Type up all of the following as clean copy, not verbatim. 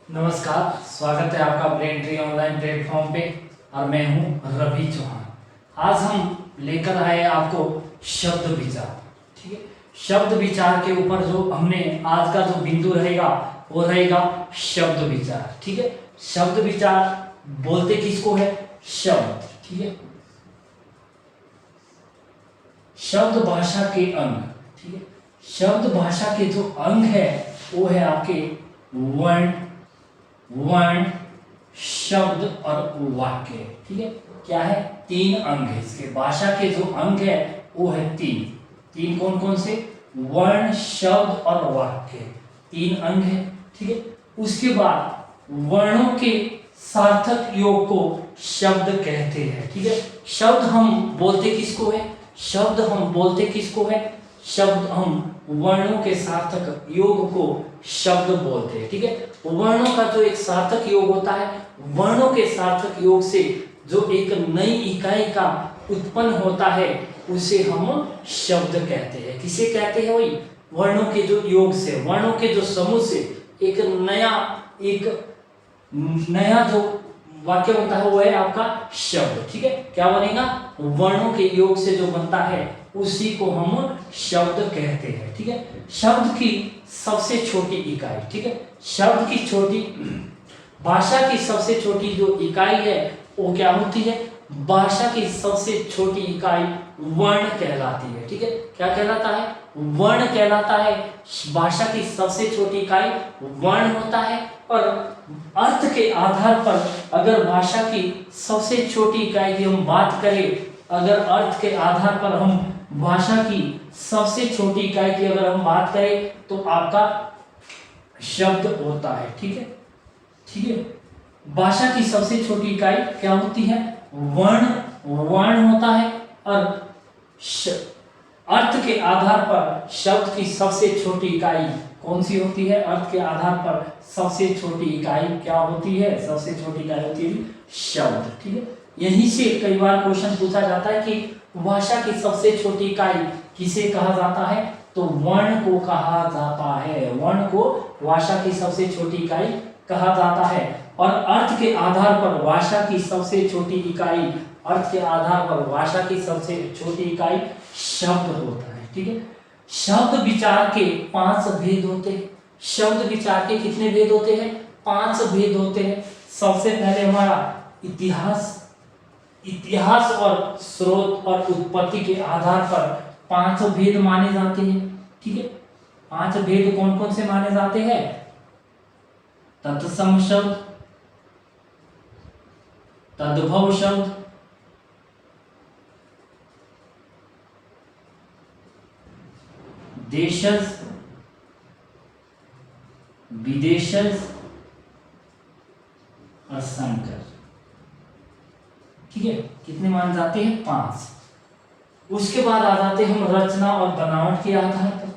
नमस्कार, स्वागत है आपका ब्रेन ट्री ऑनलाइन प्लेटफॉर्म पे और मैं हूं रवि चौहान। आज हम लेकर आए आपको शब्द विचार। ठीक है, शब्द विचार के ऊपर जो हमने आज का जो बिंदु रहेगा वो रहेगा शब्द विचार। ठीक है, शब्द विचार बोलते किसको है? शब्द। ठीक है, शब्द भाषा के अंग। ठीक है, शब्द भाषा के जो अंग है वो है आपके वर्ण, शब्द और वाक्य। ठीक है, क्या है? तीन अंग है इसके। भाषा के जो अंग है वो है तीन कौन कौन से? वर्ण, शब्द और वाक्य, तीन अंग है। ठीक है, उसके बाद वर्णों के सार्थक योग को शब्द कहते हैं। ठीक है, शब्द हम बोलते किसको है? शब्द हम बोलते किसको है? शब्द हम वर्णों के सार्थक योग को शब्द बोलते हैं। ठीक है, वर्णों का जो एक सार्थक योग होता है, वर्णों के सार्थक योग से जो एक नई इकाई का उत्पन्न होता है उसे हम शब्द कहते हैं। किसे कहते हैं? वही वर्णों के जो योग से, वर्णों के जो समूह से एक नया जो वाक्य बनता है वो है आपका शब्द। ठीक है, क्या बनेगा? वर्णों के योग से जो बनता है उसी को हम शब्द कहते हैं। ठीक है, शब्द की सबसे छोटी इकाई। ठीक है, शब्द की छोटी, भाषा की सबसे छोटी जो इकाई है वो क्या होती है? भाषा की सबसे छोटी इकाई वर्ण कहलाती है। ठीक है, क्या कहलाता है? वर्ण कहलाता है। भाषा की सबसे छोटी इकाई वर्ण होता है और अर्थ के आधार पर अगर भाषा की सबसे छोटी इकाई की हम बात करें, अगर अर्थ के आधार पर हम भाषा की सबसे छोटी इकाई की अगर हम बात करें तो आपका शब्द होता है। ठीक है, ठीक है, भाषा की सबसे छोटी इकाई क्या होती है? वर्ण होता है और अर्थ के आधार पर शब्द की सबसे छोटी इकाई कौन सी होती है? अर्थ के आधार पर सबसे छोटी इकाई क्या होती है? सबसे छोटी इकाई होती है शब्द। ठीक है, यहीं से कई बार क्वेश्चन पूछा जाता है कि भाषा की सबसे छोटी इकाई किसे कहा जाता है? तो वर्ण को कहा जाता है। वर्ण को भाषा की सबसे छोटी इकाई कहा जाता है और अर्थ के आधार पर भाषा की सबसे छोटी इकाई, अर्थ के आधार पर भाषा की सबसे छोटी इकाई शब्द होता है। ठीक है, शब्द विचार के 5 भेद होते हैं। शब्द विचार के कितने भेद होते हैं? 5 भेद होते हैं। सबसे पहले हमारा इतिहास और स्रोत और उत्पत्ति के आधार पर 5 भेद माने जाते हैं। ठीक है, 5 भेद कौन कौन से माने जाते हैं? तत्सम शब्द, तद्भव शब्द, देशज, विदेशज और संकर। ठीक है, कितने माने जाते हैं? 5। उसके बाद आ जाते हैं हम रचना और बनावट के आधार पर।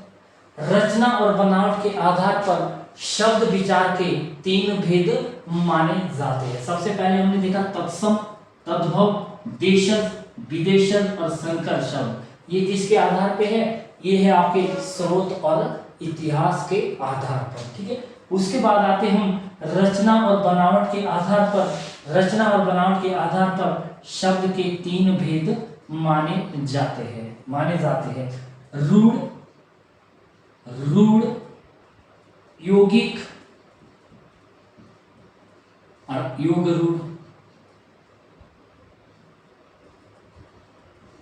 रचना और बनावट के आधार पर शब्द विचार के 3 भेद माने जाते हैं। सबसे पहले हमने देखा तत्सम, तद्भव, देशज, विदेशज और संकर शब्द। ये किसके आधार पे है? ये है आपके स्रोत और इतिहास के आधार पर। ठीक है, उसके बाद आते हम रचना और बनावट के आधार पर। रचना और बनावट के आधार पर शब्द के 3 भेद माने जाते हैं। रूढ़, यौगिक और योग रूढ़।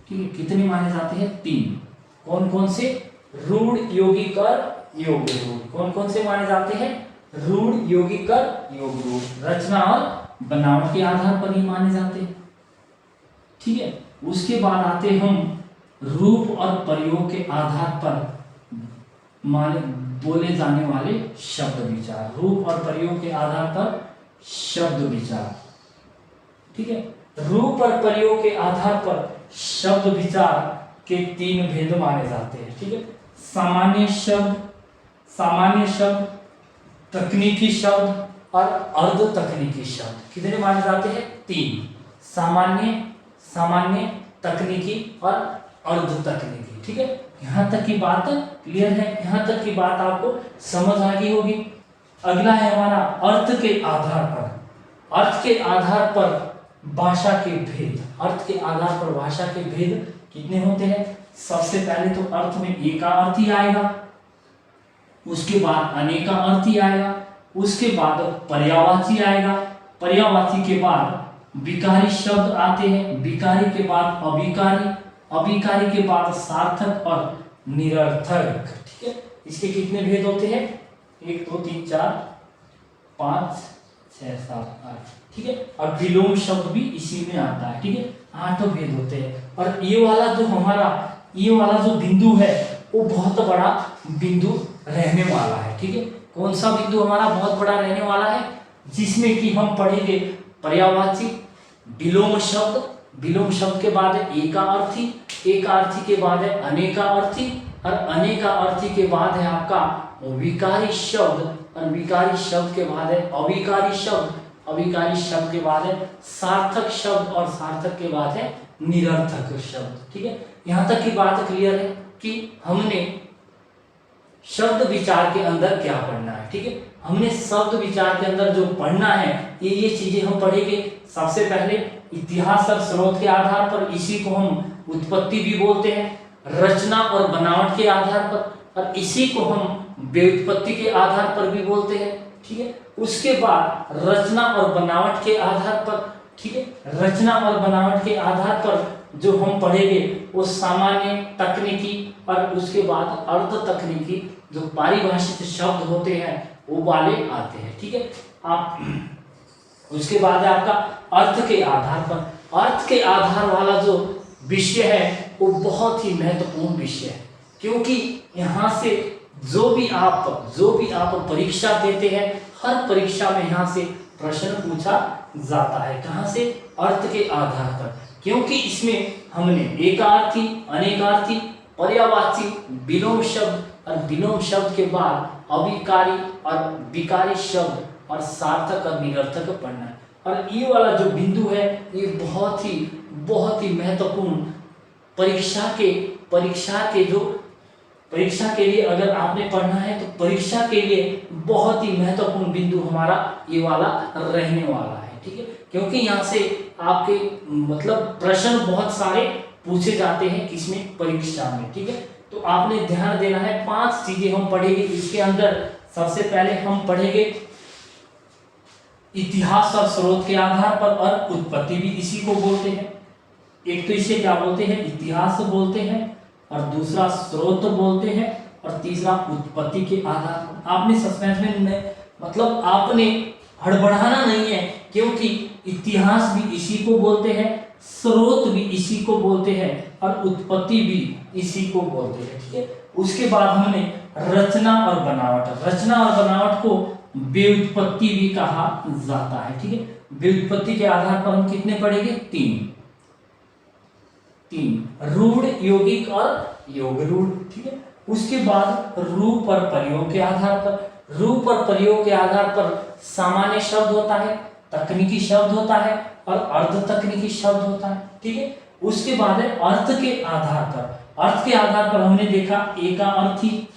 ठीक है, कितने माने जाते हैं? 3। कौन कौन से? रूढ़, यौगिक और योग रूढ़। कौन कौन से माने जाते हैं? रूढ़, यौगिक और योग रूढ़। रचना और बनावट के आधार पर ही माने जाते हैं। ठीक है, उसके बाद आते हम रूप और प्रयोग के आधार पर बोले जाने वाले शब्द विचार। रूप और प्रयोग के आधार पर शब्द विचार। ठीक है, रूप और प्रयोग के आधार पर शब्द विचार के 3 भेद माने जाते हैं। ठीक है, सामान्य शब्द, तकनीकी शब्द और अर्ध तकनीकी शब्द। कितने माने जाते हैं? 3। सामान्य, तकनीकी और अर्ध तकनीकी। ठीक है, यहाँ तक की बात क्लियर है? यहाँ तक की बात आपको समझ आ गई होगी। अगला है हमारा अर्थ के आधार पर। अर्थ के आधार पर भाषा के भेद। अर्थ के आधार पर भाषा के भेद कितने होते हैं? सबसे पहले तो अर्थ में एका अर्थ ही आएगा, उसके बाद अनेका अर्थ ही आएगा, उसके बाद पर्यायवाची आएगा, पर्यायवाची के बाद विकारी शब्द आते हैं, विकारी के बाद अविकारी, अविकारी के बाद सार्थक और निरर्थक। ठीक है, इसके कितने भेद होते हैं? 1 2 3 4 5 6 7 8। ठीक है, और विलोम शब्द भी इसी में आता है। ठीक है, 8 भेद होते हैं। और ये वाला जो हमारा ये वाला जो बिंदु है वो बहुत बड़ा बिंदु रहने वाला है। ठीक है, कौन सा बिंदु हमारा बहुत बड़ा रहने वाला है? जिसमें कि हम पढ़ेंगे पर्यायवाची, विलोम शब्द, विलोम शब्द के बाद है एका अर्थी, एका अर्थी के बाद है अनेका अर्थी, और अनेका अर्थी के बाद है आपका विकारी शब्द, और विकारी शब्द के बाद है अविकारी शब्द, अविकारी शब्द के बाद है सार्थक शब्द, और सार्थक के बाद है निरर्थक शब्द। ठीक है, यहां तक की बात क्लियर है कि हमने शब्द विचार के अंदर क्या पढ़ना है। ठीक है, हमने शब्द विचार के अंदर जो पढ़ना है ये चीजें हम पढ़ेंगे। सबसे पहले इतिहास और स्रोत के आधार पर, इसी को हम उत्पत्ति भी बोलते हैं, रचना और बनावट के आधार पर, और इसी को हम व्युत्पत्ति के आधार पर भी बोलते हैं। ठीक है, उसके बाद रचना और बनावट के आधार पर, ठीक है, रचना और बनावट के आधार पर जो हम पढ़ेंगे वो सामान्य, तकनीकी, और उसके बाद अर्ध तकनीकी जो पारिभाषित शब्द होते हैं वो वाले आते हैं। ठीक है, आप उसके बाद है आपका अर्थ के आधार पर। अर्थ के आधार वाला जो विषय है वो बहुत ही महत्वपूर्ण विषय है, क्योंकि यहाँ से जो भी आप परीक्षा देते हैं, हर परीक्षा में यहाँ से प्रश्न पूछा जाता है। कहाँ से? अर्थ के आधार पर, क्योंकि इसमें हमने एकार्थी, अनेकार्थी, पर्यायवाची, विलोम शब्द, और विलोम शब्द के बाद अविकारी और विकारी शब्द और सार्थक और निरर्थक पढ़ना है। और ये वाला जो बिंदु है ये बहुत ही महत्वपूर्ण परीक्षा के लिए अगर आपने पढ़ना है तो परीक्षा के लिए बहुत ही महत्वपूर्ण बिंदु हमारा ये वाला रहने वाला है। ठीक है, क्योंकि यहाँ से आपके मतलब प्रश्न बहुत सारे पूछे जाते हैं किसमें? परीक्षा में। ठीक है, तो आपने ध्यान देना है। 5 चीजें हम पढ़ेंगे इसके अंदर। सबसे पहले हम पढ़ेंगे इतिहास और स्रोत के आधार पर, और उत्पत्ति भी इसी को बोलते हैं। एक तो इसे क्या बोलते हैं? इतिहास बोलते हैं, और दूसरा स्रोत बोलते हैं, और तीसरा उत्पत्ति के आधार पर। आपने सस्पेंस में मतलब आपने हड़बड़ाना नहीं है, क्योंकि इतिहास भी इसी को बोलते हैं, स्रोत भी इसी को बोलते हैं, और उत्पत्ति भी इसी को बोलते हैं। ठीक है, उसके बाद हमने रचना और बनावट को व्युत्पत्ति भी कहा जाता है। ठीक है, व्युत्पत्ति के आधार पर हम कितने पढ़ेंगे? 3 रूढ़, यौगिक और योग रूढ़। ठीक है, उसके बाद रूप और प्रयोग के आधार पर, रूप और प्रयोग के आधार पर सामान्य शब्द होता है, तकनीकी शब्द होता है, और अर्ध तकनीकी शब्द होता है। ठीक है, उसके बाद है अर्थ के आधार पर। अर्थ के आधार पर हमने देखा एका अर्थी,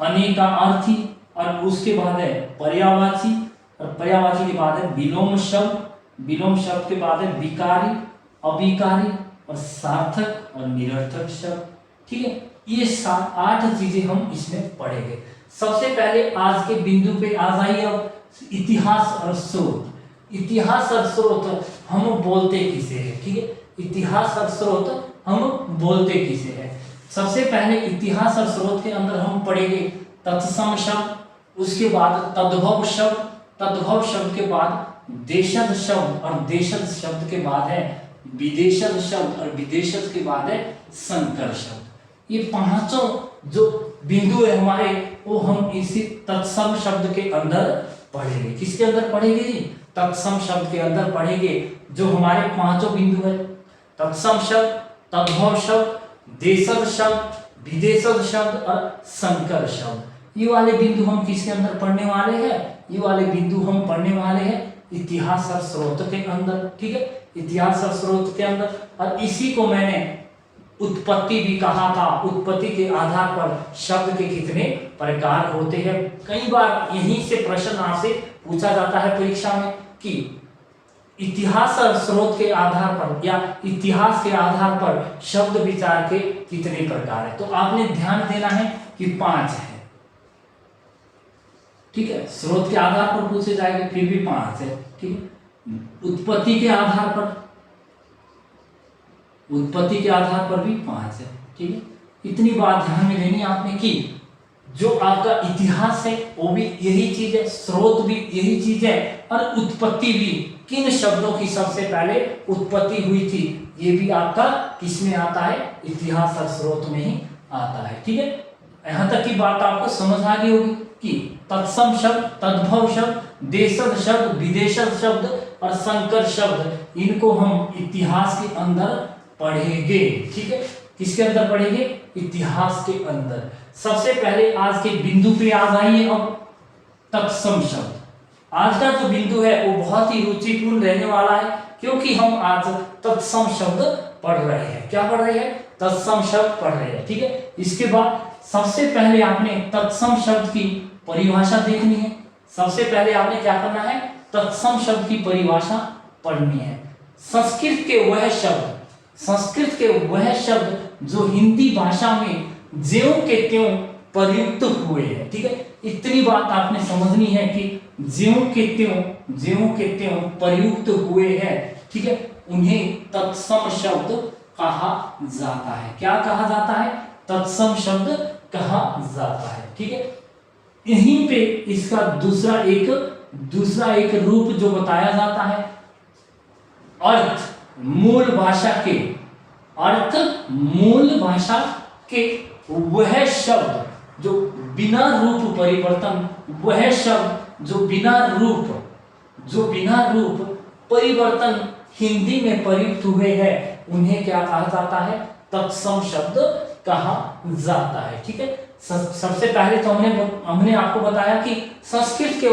अनेका अर्थी, और उसके बाद है पर्यायवाची, और पर्यायवाची के बाद है विलोम शब्द, विलोम शब्द के बाद है विकारी, अविकारी, और सार्थक और निरर्थक शब्द। ठीक है, ये 8 चीजें हम इसमें पढ़ेंगे। सबसे पहले आज के बिंदु पे आ जाइए। अब इतिहास और स्रोत। इतिहास और स्रोत हम बोलते किसे हैं? ठीक है, इतिहास और स्रोत हम बोलते किसे हैं? सबसे पहले इतिहास और स्रोत के अंदर हम पढ़ेंगे तत्सम शब्द, उसके बाद तद्भव शब्द, तद्भव शब्द के बाद देशज शब्द, और देशज शब्द के बाद है विदेशज शब्द, और विदेशज के बाद है संकर शब्द। ये 5 जो बिंदु है हमारे वो हम इसी तत्सम शब्द के अंदर पढ़ेंगे। किसके अंदर पढ़ेंगे जी? तत्सम शब्द के अंदर पढ़ेंगे, जो हमारे 5 बिंदु है। तत्सम शब्द, तद्भव शब्द, देशज शब्द, विदेशज शब्द और संकर शब्द। ये वाले बिंदु हम किसके अंदर पढ़ने वाले हैं? ये वाले बिंदु हम पढ़ने वाले हैं इतिहास और स्रोत के अंदर। ठीक है, इतिहास और स्रोत के अंदर। और इसी को मैंने उत्पत्ति भी कहा था। उत्पत्ति के आधार पर शब्द के कितने प्रकार होते हैं। कई बार यहीं से प्रश्न आपसे पूछा जाता है परीक्षा में कि इतिहास और स्रोत के आधार पर या इतिहास के आधार पर शब्द विचार के कितने प्रकार है। तो आपने ध्यान देना है कि 5 है, ठीक है। स्रोत के आधार पर पूछे जाएंगे फिर भी 5 है, ठीक है। उत्पत्ति के आधार पर, उत्पत्ति के आधार पर भी 5 है, ठीक है। इतनी बात ध्यान में लेनी आपने कि जो आपका इतिहास है वो भी यही चीज है, स्रोत भी यही चीज है, और उत्पत्ति भी किन शब्दों की सबसे पहले उत्पत्ति हुई थी ये भी आपका किसमें आता है, इतिहास और स्रोत में ही आता है, ठीक है। यहां तक की बात आपको समझ आ गई होगी कि तत्सम शब्द, तद्भव शब्द, देशज शब्द, विदेशज शब्द और संकर शब्द, इनको हम इतिहास के अंदर पढ़ेंगे, ठीक है। किसके अंदर पढ़ेंगे, इतिहास के अंदर। सबसे पहले आज के बिंदु पे आ जाइए। अब तत्सम शब्द, आज का जो बिंदु है वो बहुत ही रुचिपूर्ण रहने वाला है, क्योंकि हम आज तत्सम शब्द पढ़ रहे हैं। क्या पढ़ रहे हैं, तत्सम शब्द पढ़ रहे हैं, ठीक है। इसके बाद सबसे पहले आपने तत्सम शब्द की परिभाषा देखनी है। सबसे पहले आपने क्या करना है, तत्सम शब्द की परिभाषा पढ़नी है। संस्कृत के वह शब्द, संस्कृत के वह शब्द जो हिंदी भाषा में ज्यों के त्यों प्रयुक्त हुए हैं, ठीक है। इतनी बात आपने समझनी है कि ज्यों के त्यों प्रयुक्त हुए हैं, ठीक है, उन्हें तत्सम शब्द कहा जाता है। क्या कहा जाता है, तत्सम शब्द कहा जाता है, ठीक है। यहीं पे इसका दूसरा एक रूप जो बताया जाता है, अर्थ मूल भाषा के वह शब्द जो बिना रूप परिवर्तन, वह शब्द जो बिना रूप परिवर्तन हिंदी में प्रयुक्त हुए हैं, उन्हें क्या कहा जाता है, तत्सम शब्द कहा जाता है, ठीक है। सबसे पहले तो हमने आपको बताया कि संस्कृत के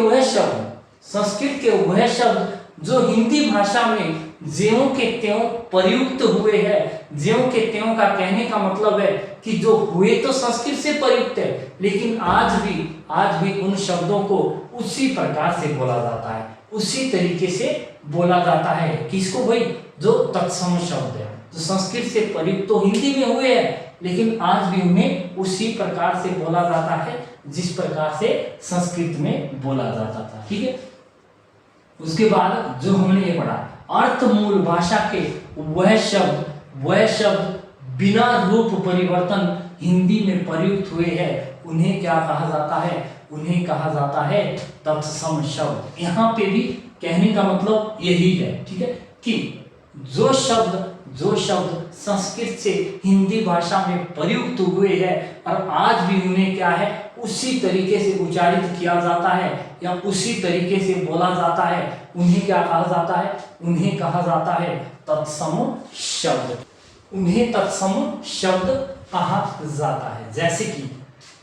वह शब्द जो हिंदी भाषा में ज्यों के त्यों प्रयुक्त हुए हैं। ज्यों के त्यों का कहने का मतलब है कि जो हुए तो संस्कृत से प्रयुक्त है, लेकिन आज भी उन शब्दों को उसी प्रकार से बोला जाता है, उसी तरीके से बोला जाता है। किसको भाई, जो तत्सम शब्द है, जो संस्कृत से प्रयुक्त तो हिंदी में हुए हैं, लेकिन आज भी उन्हें उसी प्रकार से बोला जाता है जिस प्रकार से संस्कृत में बोला जाता था, ठीक है। उसके बाद जो हमने ये पढ़ा, अर्थ मूल भाषा के वह शब्द बिना रूप परिवर्तन हिंदी में प्रयुक्त हुए हैं, उन्हें क्या कहा जाता है, उन्हें कहा जाता है तत्सम शब्द। यहाँ पे भी कहने का मतलब यही है, ठीक है, कि जो शब्द संस्कृत से हिंदी भाषा में प्रयुक्त हुए हैं और आज भी उन्हें क्या है, उसी तरीके से उच्चारित किया जाता है या उसी तरीके से बोला जाता है, उन्हें क्या कहा जाता है, उन्हें कहा जाता है तत्सम शब्द। उन्हें तत्सम शब्द कहा जाता है। जैसे कि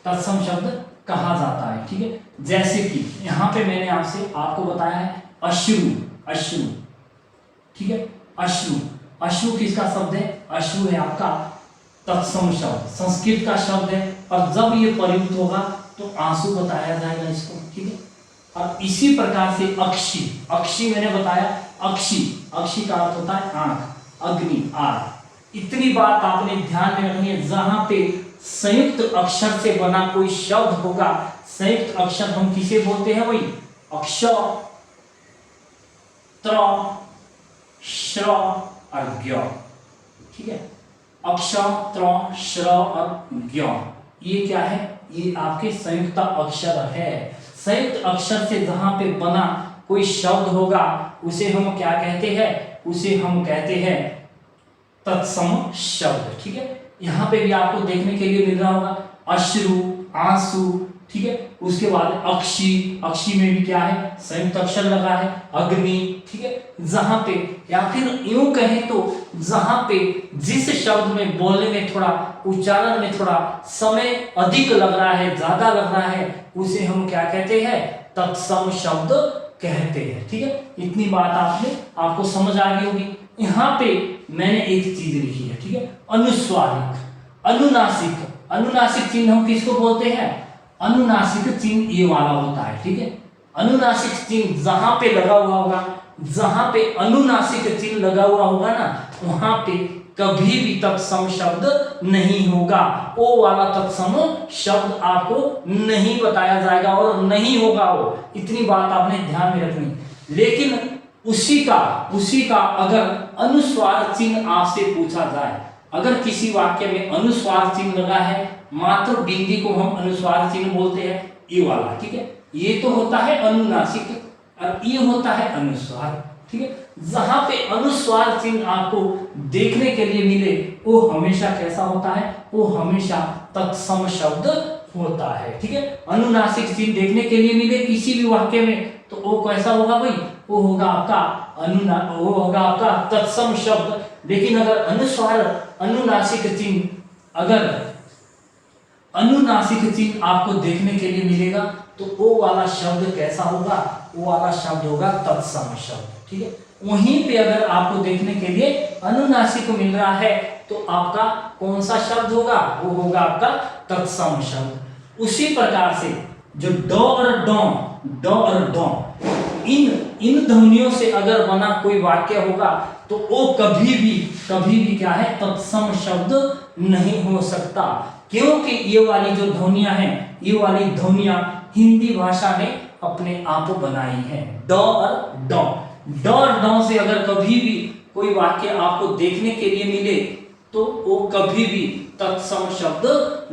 तत्सम शब्द कहा जाता है, ठीक है। जैसे कि यहाँ पे मैंने आपको बताया है अश्रु, ठीक है। अश्रु किसका शब्द है, अश्रु है आपका तत्सम शब्द, संस्कृत का शब्द है, और जब ये प्रयुक्त होगा तो आंसू बताया जाएगा इसको, ठीक है। और इसी प्रकार से अक्षी मैंने बताया, अक्षी का अर्थ होता है आंख, अग्नि, आग। इतनी बात आपने ध्यान में रखनी है, जहां पे संयुक्त अक्षर से बना कोई शब्द होगा, संयुक्त अक्षर हम किसे बोलते हैं भाई, अक्षर, त्र, श्र और ज्ञ, ठीक है। अक्षर, त्र, श्र और ज्ञ, ये क्या है, ये आपके संयुक्त अक्षर है। संयुक्त अक्षर से जहां पे बना कोई शब्द होगा उसे हम क्या कहते हैं, उसे हम कहते हैं तत्सम शब्द, ठीक है। यहाँ पे भी आपको देखने के लिए मिल रहा होगा अश्रु, आंसू, ठीक है। उसके बाद अक्षी में भी क्या है, संयुक्त अक्षर लगा है, अग्नि, ठीक है। जहां पे, या फिर यूं कहें तो जहां पे जिस शब्द में बोलने में थोड़ा, उच्चारण में थोड़ा समय अधिक लग रहा है, ज्यादा लग रहा है, उसे हम क्या कहते हैं, तत्सम शब्द कहते हैं, ठीक है। इतनी बात आपको समझ आ गई होगी। यहाँ पे मैंने एक चीज लिखी है, ठीक है, अनुस्वारिक, अनुनासिक। अनुनासिक चिन्ह हम किसको बोलते हैं? अनुनासिक चिन्ह ये वाला होता है, ठीक है। अनुनासिक चिन्ह जहां पे लगा हुआ होगा, जहां पे अनुनासिक चिन्ह लगा हुआ होगा ना, वहां पे कभी भी तत्सम शब्द नहीं होगा। ओ वाला तत्सम शब्द आपको नहीं बताया जाएगा और नहीं होगा वो, इतनी बात आपने ध्यान में रखनी। लेकिन उसी का अगर अनुस्वार चिन्ह आपसे पूछा जाए, अगर किसी वाक्य में अनुस्वार चिन्ह लगा है, मात्र बिंदी को हम अनुस्वार चिन्ह बोलते हैं, ये वाला, ठीक है। ये तो होता है अनुनासिक और ये होता है अनुस्वार, ठीक है। जहां पे अनुस्वार चिन्ह आपको देखने के लिए मिले वो हमेशा कैसा होता है? वो हमेशा तत्सम शब्द होता है, ठीक है। अनुनासिक चिन्ह देखने के लिए मिले किसी भी वाक्य में तो वो कैसा होगा भाई? वो होगा आपका तत्सम शब्द। लेकिन अगर अनुनासिक चिन्ह आपको देखने के लिए मिलेगा तो वो वाला शब्द कैसा होगा? वो वाला शब्द होगा तत्सम शब्द, ठीक है। वहीं पे अगर आपको देखने के लिए अनुनासिक मिल रहा है तो आपका कौन सा शब्द होगा? वो होगा आपका तत्सम शब्द। उसी प्रकार से जो ड और ड इन ध्वनियों से अगर बना कोई वाक्य होगा तो वो कभी भी क्या है? तत्सम शब्द नहीं हो सकता, क्योंकि ये वाली जो ध्वनियां हैं, ये वाली ध्वनियां हिंदी भाषा ने अपने आप बनाई हैं। ड और ड से अगर कभी भी कोई वाक्य आपको देखने के लिए मिले तो वो कभी भी तत्सम शब्द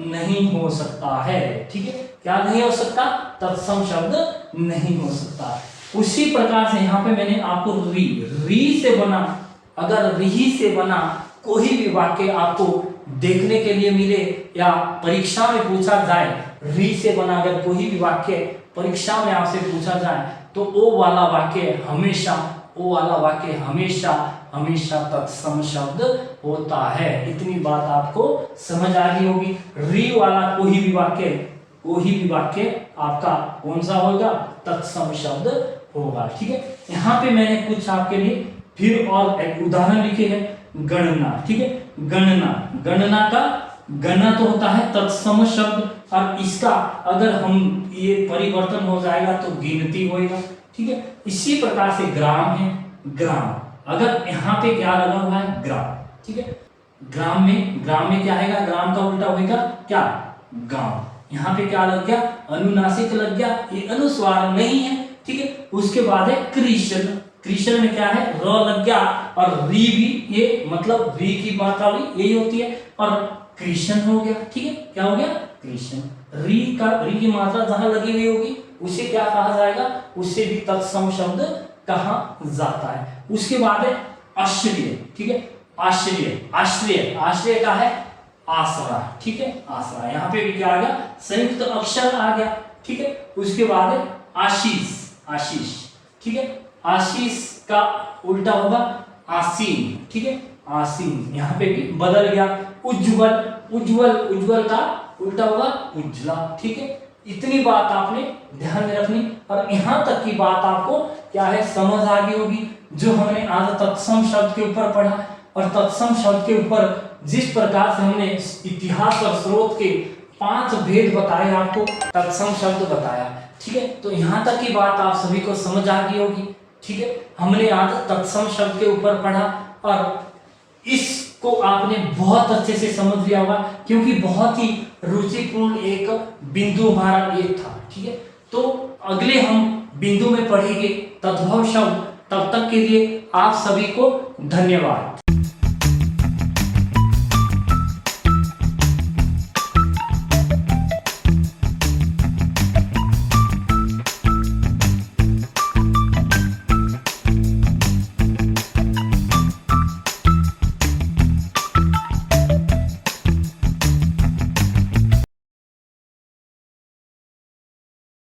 नहीं हो सकता है, ठीक है। क्या नहीं हो सकता? तत्सम शब्द नहीं हो सकता। उसी प्रकार से यहाँ पे मैंने आपको री से बना, अगर री से बना कोई भी वाक्य आपको देखने के लिए मिले या परीक्षा में पूछा जाए, री से बना अगर कोई भी वाक्य परीक्षा में आपसे पूछा जाए तो वो वाला वाक्य हमेशा तत्सम शब्द होता है। इतनी बात आपको समझ आ गई होगी। री वाला कोई भी वाक्य आपका कौन सा होगा? तत्सम शब्द होगा, ठीक है। यहाँ पे मैंने कुछ आपके लिए फिर और एक उदाहरण लिखे हैं। गणना, ठीक है। गणना तो होता है तत्सम शब्द और इसका अगर हम ये परिवर्तन हो जाएगा तो गिनती होएगा, ठीक है। इसी प्रकार से ग्राम है, ग्राम अगर यहाँ पे क्या लगा हुआ है? ग्राम, ठीक है। ग्राम में क्या आएगा? ग्राम का उल्टा होगा क्या? गांव। यहाँ पे क्या लग गया? अनुनासिक लग गया, ये अनुस्वार नहीं है, ठीक है। उसके बाद है कृष्ण में क्या है? र लग गया और री भी, ये मतलब री की मात्रा भी यही होती है और कृष्ण हो गया, ठीक है। क्या हो गया? कृष्ण। री की मात्रा जहां लगी हुई होगी उसे क्या कहा जाएगा? उसे भी तत्सम शब्द कहा जाता है। उसके बाद है आश्रय, ठीक है। आश्रय का है आसरा, ठीक है। आसरा, यहाँ पे भी क्या आ गया? संयुक्त अक्षर आ गया, ठीक है। उसके बाद है आशीष, ठीक है। आशीष का उल्टा होगा आसीन, ठीक है। आसीन, यहाँ पे भी बदल गया। उज्ज्वल का उल्टा होगा उज्ज्वला, ठीक है। इतनी बात आपने ध्यान में रखनी और यहाँ तक की बात आपको क्या है? समझ आ गई होगी। जो हमने आज तत्सम शब्द के ऊपर पढ़ा और तत्सम शब्द के ऊपर जिस प्रकार से हमने इतिहास और स्रोत के 5 भेद बताए, आपको तत्सम शब्द बताया, ठीक है। तो यहाँ तक की बात आप सभी को समझ आ गई होगी, ठीक है। हमने आज तत्सम शब्द के ऊपर पढ़ा और इसको आपने बहुत अच्छे से समझ लिया होगा क्योंकि बहुत ही रुचिपूर्ण एक बिंदु हमारा ये था, ठीक है। तो अगले हम बिंदु में पढ़ेंगे तद्भव शब्द। तब तक के लिए आप सभी को धन्यवाद।